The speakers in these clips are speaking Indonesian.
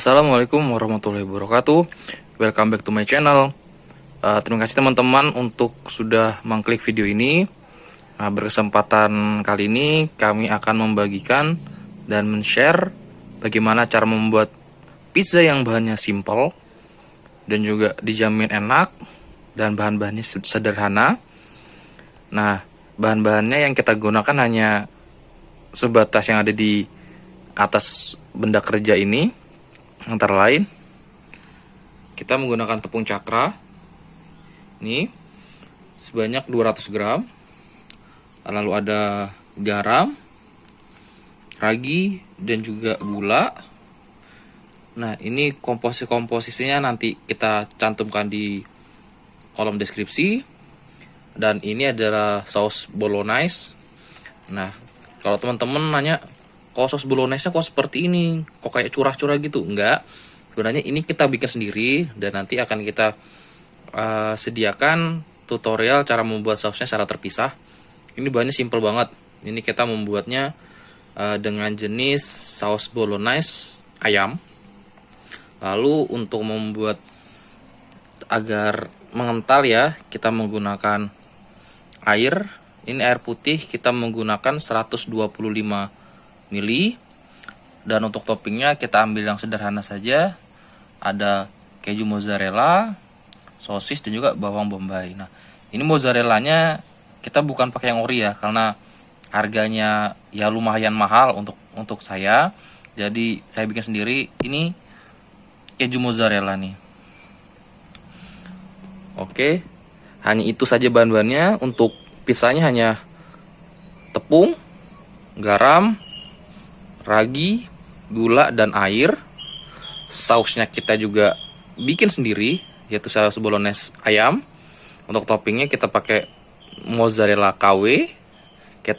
Assalamualaikum warahmatullahi wabarakatuh. Welcome back to my channel. Terima kasih teman-teman untuk sudah mengklik video ini. Berkesempatan kali ini kami akan membagikan dan men-share bagaimana cara membuat pizza yang bahannya simple dan juga dijamin enak dan bahan-bahannya sederhana. Nah, bahan-bahannya yang kita gunakan hanya sebatas yang ada di atas benda kerja ini. Antara lain, kita menggunakan tepung cakra ini sebanyak 200 gram. Lalu ada garam, ragi, dan juga gula. Nah, ini komposisinya nanti kita cantumkan di kolom deskripsi. Dan ini adalah saus bolognese. Nah, kalau teman-teman nanya, kok saus bolognese kok seperti ini, kok kayak curah-curah gitu? Enggak, sebenarnya ini kita bikin sendiri dan nanti akan kita sediakan tutorial cara membuat sausnya secara terpisah. Ini bahannya simple banget. Ini kita membuatnya dengan jenis saus bolognese ayam. Lalu untuk membuat agar mengental ya, kita menggunakan air. Ini air putih kita menggunakan 125 mili. Dan untuk toppingnya kita ambil yang sederhana saja. Ada keju mozzarella, sosis, dan juga bawang bombay. Nah, ini mozzarellanya kita bukan pakai yang ori ya, karena harganya ya lumayan mahal untuk saya. Jadi saya bikin sendiri. Ini keju mozzarella nih. Oke, hanya itu saja bahan-bahannya. Untuk pizzanya hanya tepung, garam, ragi, gula, dan air. Sausnya kita juga bikin sendiri, yaitu saus bolognese ayam. Untuk toppingnya kita pakai mozzarella KW,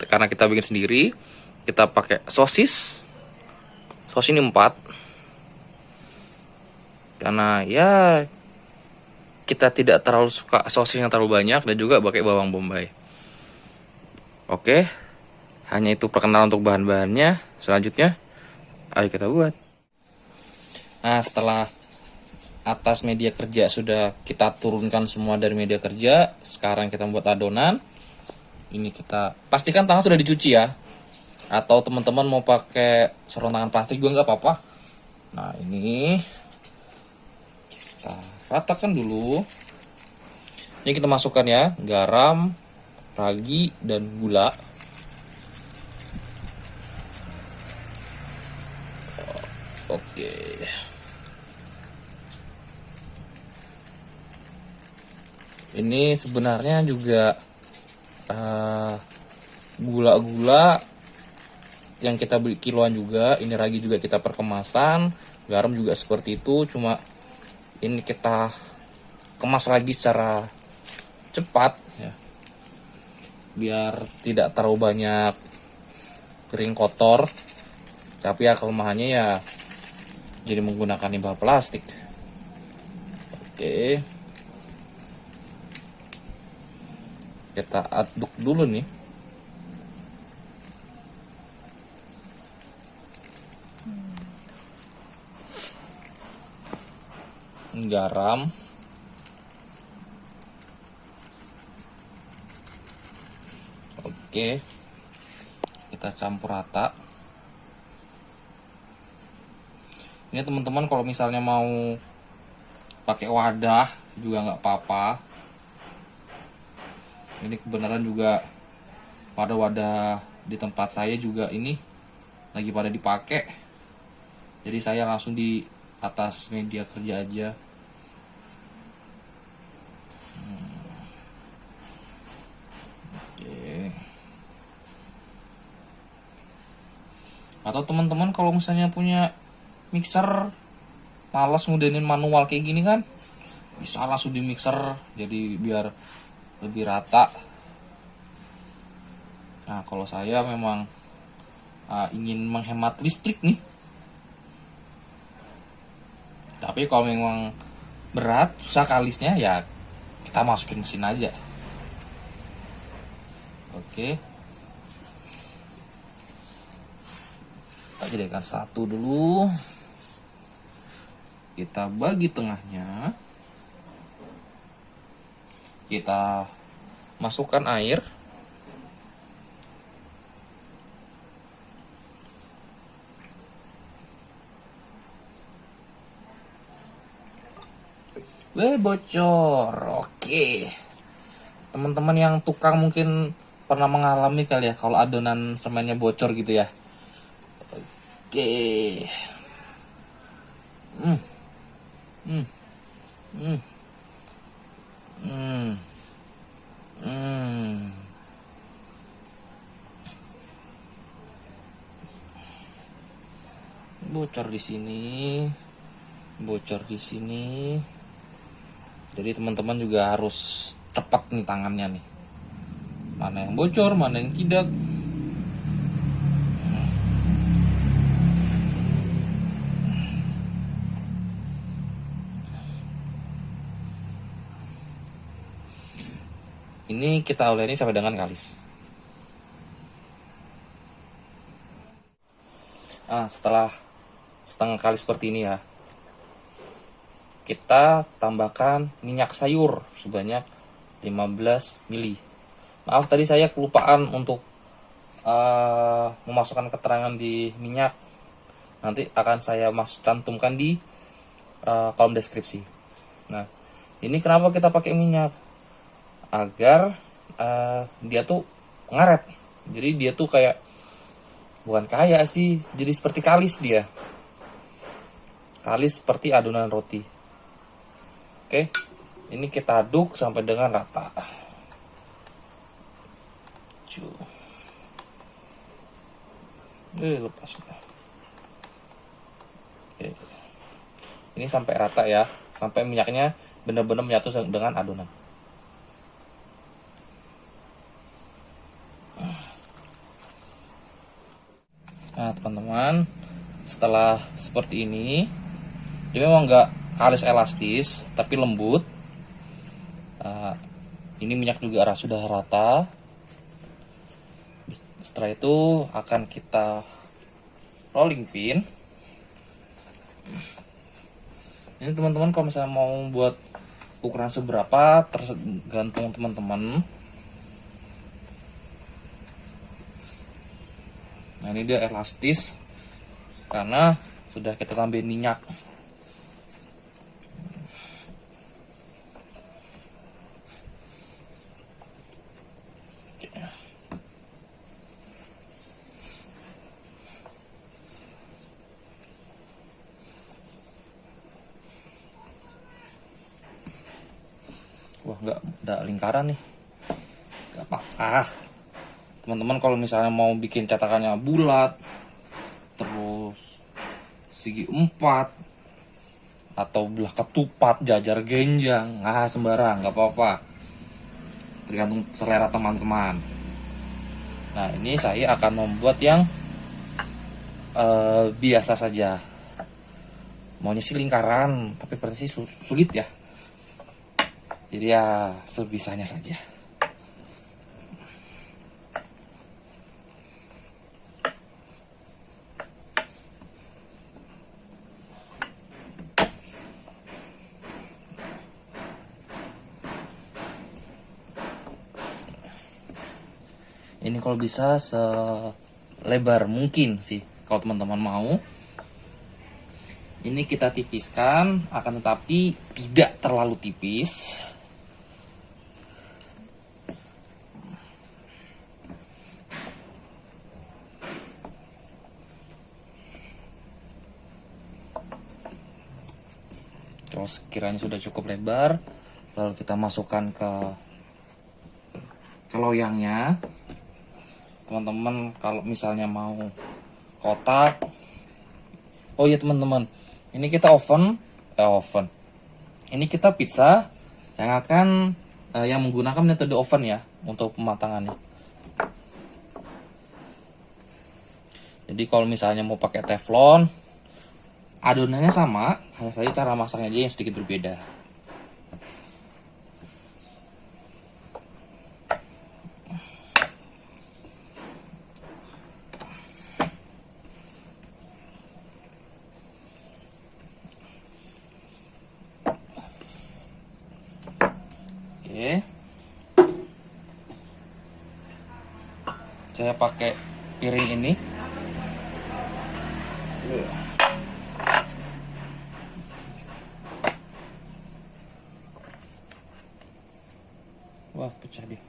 karena kita bikin sendiri. Kita pakai sosis. Sosis ini 4. Karena ya kita tidak terlalu suka sosis yang terlalu banyak, dan juga pakai bawang bombay. Oke, hanya itu perkenalan untuk bahan-bahannya. Selanjutnya, ayo kita buat. Nah, setelah atas media kerja sudah kita turunkan semua dari media kerja, sekarang kita membuat adonan. Ini kita pastikan tangan sudah dicuci ya. Atau teman-teman mau pakai sarung tangan plastik juga nggak apa-apa. Nah, ini kita ratakan dulu. Ini kita masukkan ya, garam, ragi, dan gula. Oke. Ini sebenarnya juga gula-gula yang kita beli kiloan juga. Ini ragi juga kita perkemasan, garam juga seperti itu. Cuma ini kita kemas lagi secara cepat ya, biar tidak terlalu banyak piring kotor. Tapi ya kelemahannya ya jadi menggunakan limbah plastik. Oke, kita aduk dulu nih. Garam, oke, kita campur rata. Ini teman-teman kalau misalnya mau pakai wadah juga nggak apa-apa. Ini kebenaran juga wadah-wadah di tempat saya juga ini lagi pada dipakai. Jadi saya langsung di atas media kerja aja. Oke. Atau teman-teman kalau misalnya punya mixer, malas ngudenin manual kayak gini kan, bisa langsung di mixer, jadi biar lebih rata. Nah, kalau saya memang ingin menghemat listrik nih. Tapi kalau memang berat, susah kalisnya, ya kita masukin mesin aja. Oke. Kita jadikan satu dulu. kita bagi tengahnya, kita masukkan air, bocor. Oke, teman-teman yang tukang mungkin pernah mengalami kali ya kalau adonan semennya bocor gitu ya. Oke. Hmm. Hmm. Hmm. Hmm. Hmm. Bocor di sini, bocor di sini. Jadi teman-teman juga harus tepat nih tangannya nih. Mana yang bocor, mana yang tidak. Ini kita uleni sampai dengan kalis. Setelah setengah kali seperti ini ya, kita tambahkan minyak sayur sebanyak 15 ml. Maaf tadi saya kelupaan untuk memasukkan keterangan di minyak. Nanti akan saya cantumkan di kolom deskripsi. Nah, ini kenapa kita pakai minyak? Agar dia tuh ngaret. Jadi dia tuh kayak, bukan kayak sih, jadi seperti kalis dia. Kalis seperti adonan roti. Oke, ini kita aduk sampai dengan rata. Lepas. Oke. Ini sampai rata ya, sampai minyaknya benar-benar menyatu dengan adonan. Nah teman-teman, setelah seperti ini, dia memang nggak kalis elastis, tapi lembut. Ini minyak juga sudah rata. Setelah itu akan kita rolling pin. Ini teman-teman kalau misalnya mau buat ukuran seberapa tergantung teman-teman. Nah ini dia elastis karena sudah kita tambahin minyak. Wah nggak ada lingkaran nih, nggak apa-apa. Teman-teman kalau misalnya mau bikin cetakannya bulat, terus segi 4 atau belah ketupat, jajar genjang, sembarang, nggak apa-apa. Tergantung selera teman-teman. Nah ini saya akan membuat yang biasa saja. Maunya sih lingkaran, tapi berarti sulit ya. Jadi ya sebisanya saja. Ini kalau bisa selebar mungkin sih kalau teman-teman mau. Ini kita tipiskan, akan tetapi tidak terlalu tipis. Kalau sekiranya sudah cukup lebar, lalu kita masukkan ke loyangnya. Teman-teman kalau misalnya mau kotak, oh iya teman-teman, ini kita oven. Ini kita pizza yang menggunakan metode oven ya untuk pematangannya. Jadi kalau misalnya mau pakai teflon, adonannya sama, hanya saja cara masaknya aja yang sedikit berbeda. Saya pakai piring ini. Wah, pecah dia.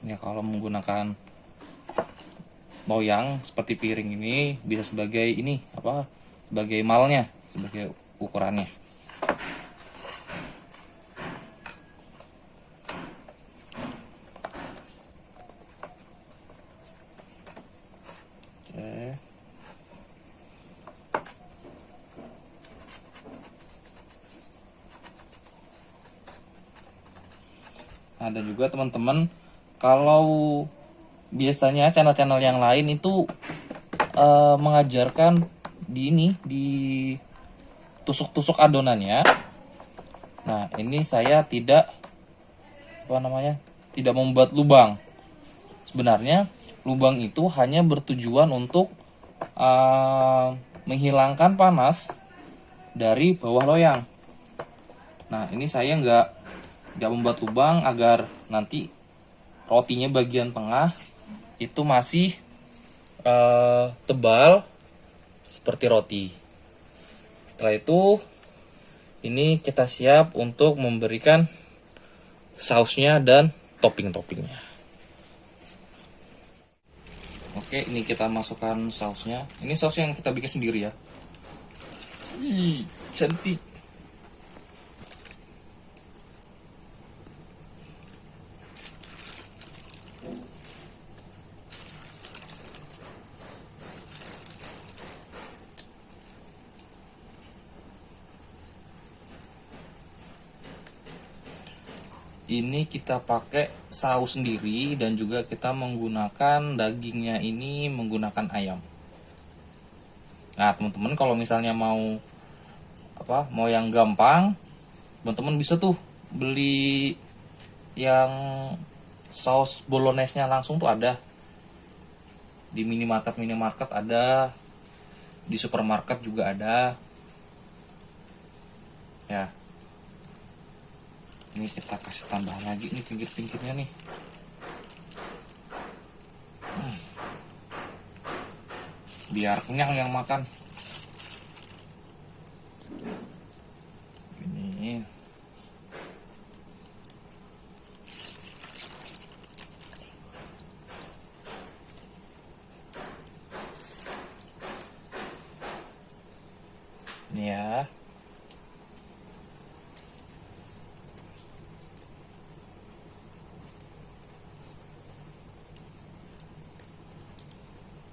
Ya, kalau menggunakan loyang seperti piring ini bisa sebagai ini apa? Sebagai malnya, sebagai ukurannya. Oke. Ada juga teman-teman, kalau biasanya channel-channel yang lain itu mengajarkan di tusuk-tusuk adonannya. Nah, ini saya tidak tidak membuat lubang. Sebenarnya lubang itu hanya bertujuan untuk menghilangkan panas dari bawah loyang. Nah, ini saya nggak membuat lubang agar nanti rotinya bagian tengah itu masih tebal seperti roti. Setelah itu ini kita siap untuk memberikan sausnya dan topping-toppingnya. Oke, ini kita masukkan sausnya. Ini saus yang kita bikin sendiri ya. Ih, cantik. Ini kita pakai saus sendiri dan juga kita menggunakan dagingnya ini menggunakan ayam. Nah, teman-teman kalau misalnya mau yang gampang, teman-teman bisa tuh beli yang saus bolognese-nya langsung tuh ada. Di minimarket ada, di supermarket juga ada. Ya. Ini kita kasih tambahan lagi nih pinggir-pinggirnya nih. Biar kenyang yang makan. Ini. Ini ya.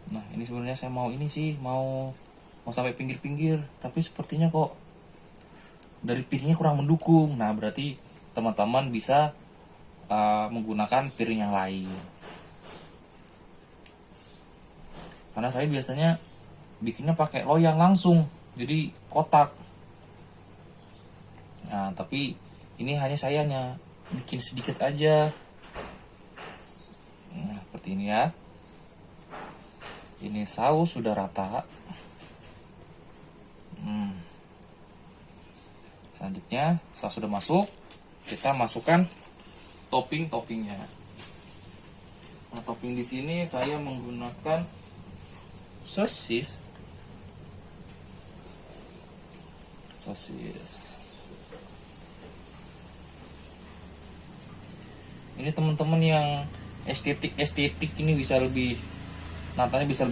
Nah, ini sebenarnya saya mau mau sampai pinggir-pinggir, tapi sepertinya kok dari piringnya kurang mendukung. Nah, berarti teman-teman bisa menggunakan piring yang lain. Karena saya biasanya bikinnya pakai loyang langsung, jadi kotak. Nah, tapi ini hanya bikin sedikit aja. Nah, seperti ini ya. Ini saus sudah rata. Selanjutnya saus sudah masuk, kita masukkan topping-toppingnya. Nah, topping di sini saya menggunakan sosis. Ini teman-teman yang estetik ini bisa lebih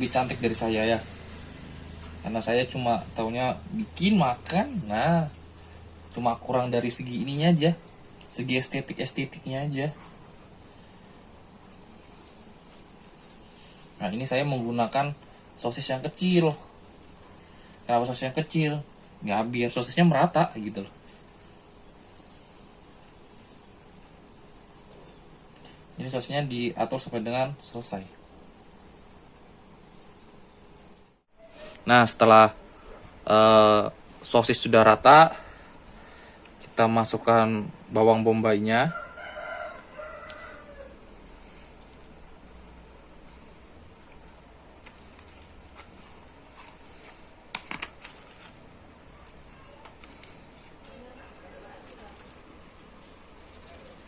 cantik dari saya ya, karena saya cuma taunya bikin makan. Nah, cuma kurang dari segi ininya aja, segi estetiknya aja. Nah, ini saya menggunakan sosis yang kecil. Kenapa sosis yang kecil? Ya biar sosisnya merata gitu loh. Jadi sosisnya diatur sampai dengan selesai. Nah, setelah sosis sudah rata, kita masukkan bawang bombaynya.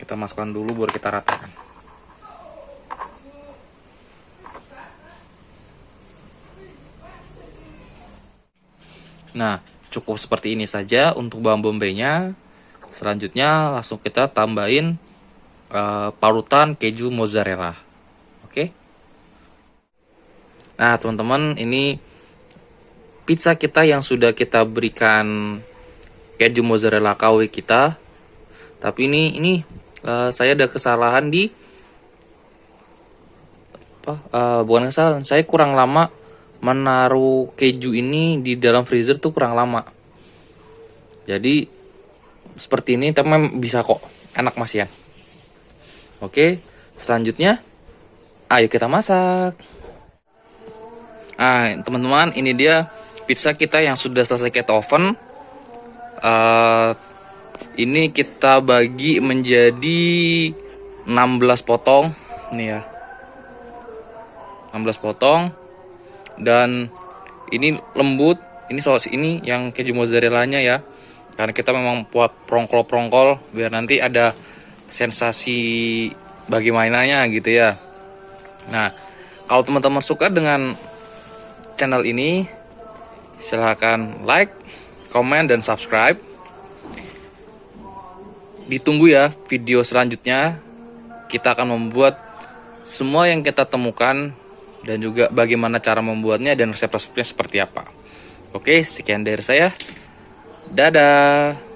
Kita masukkan dulu baru kita ratakan. Nah, cukup seperti ini saja untuk bawang bombay-nya. Selanjutnya langsung kita tambahin parutan keju mozzarella. Oke. Nah, teman-teman, ini pizza kita yang sudah kita berikan keju mozzarella KW kita. Tapi ini saya ada kesalahan di bukan kesalahan, saya kurang lama menaruh keju ini di dalam freezer tuh kurang lama. Jadi seperti ini, tapi bisa kok, enak Mas ya. Oke, selanjutnya ayo kita masak. Nah, teman-teman, ini dia pizza kita yang sudah selesai kita oven. Ini kita bagi menjadi 16 potong. Nih ya, 16 potong. Dan ini lembut. Ini saus ini yang keju mozzarellanya ya. Karena kita memang buat prongkol-prongkol biar nanti ada sensasi bagaimananya gitu ya. Nah, kalau teman-teman suka dengan channel ini, silahkan like, komen, dan subscribe. Ditunggu ya video selanjutnya. Kita akan membuat semua yang kita temukan dan juga bagaimana cara membuatnya dan resep-resepnya seperti apa. Oke, sekian dari saya. Dadah.